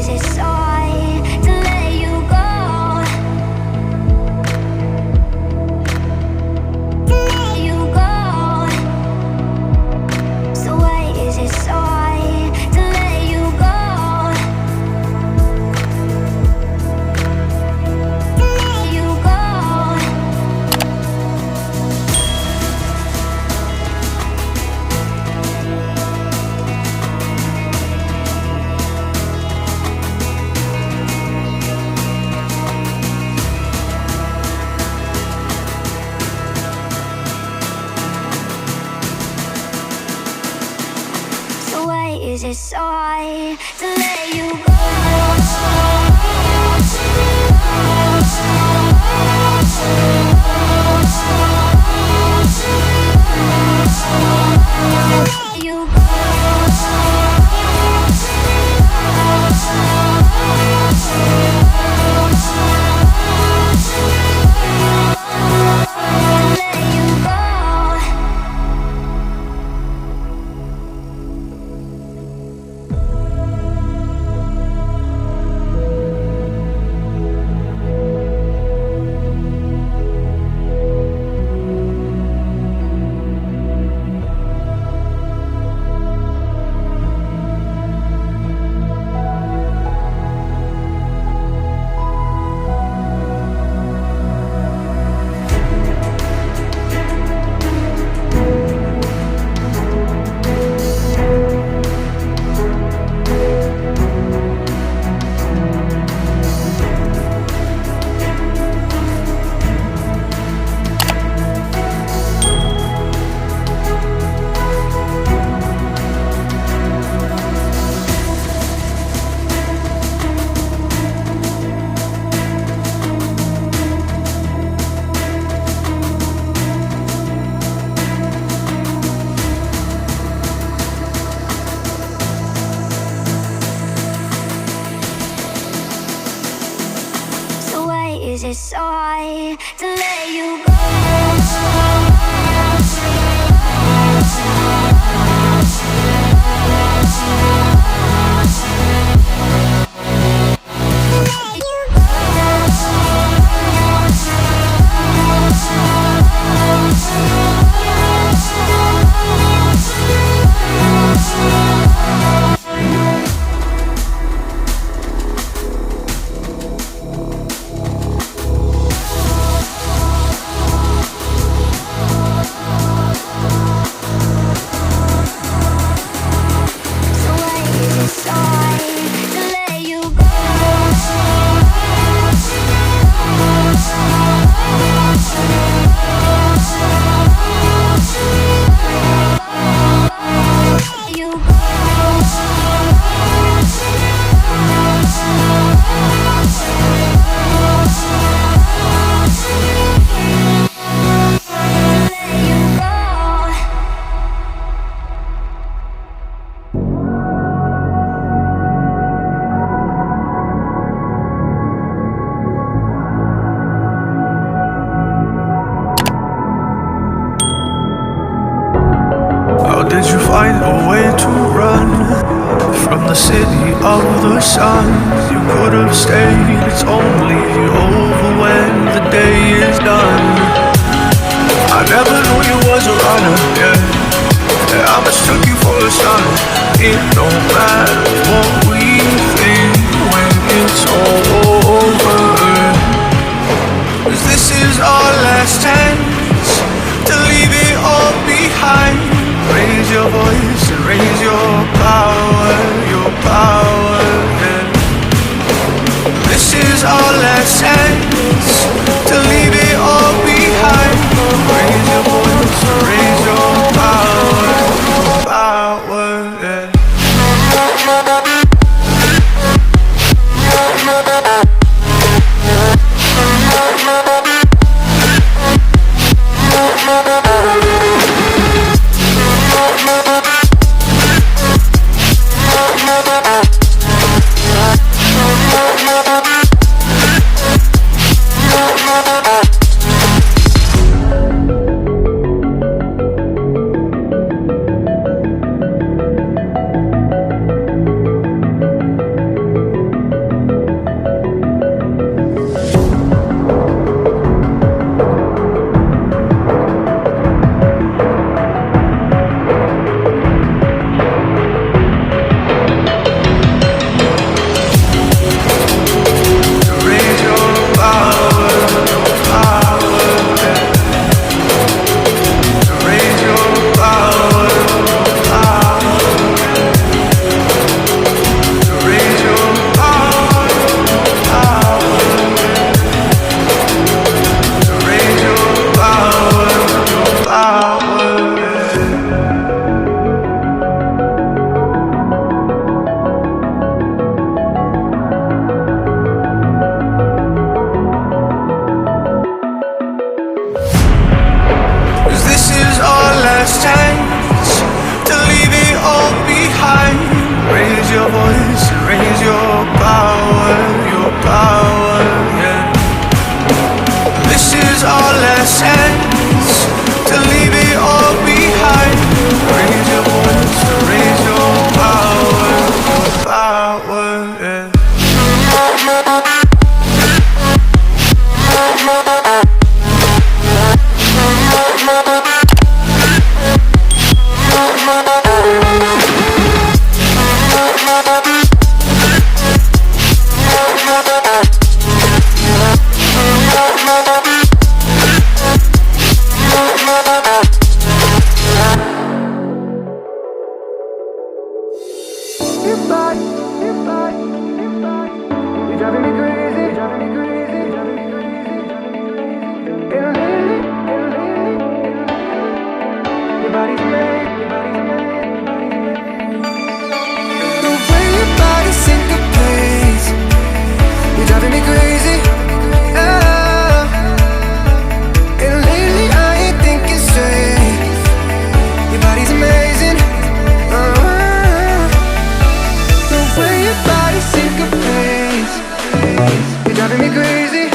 Is it so hard to let you go? Let you go. Is it so hard to let you go? Did you find a way to run from the city of the sun? You could have stayed, it's only over when the day is done. I never knew you was a runner, yeah. I mistook you for a son. It don't matter what we think when it's all over, 'cause this is our last chance to leave it all behind. Raise your voice and raise your power, yeah. This is our last chance to leave it all behind. Raise your voice and raise your power, yeah. sense to leave it all behind. Raise your voice, raise your power, yeah. Driving me crazy.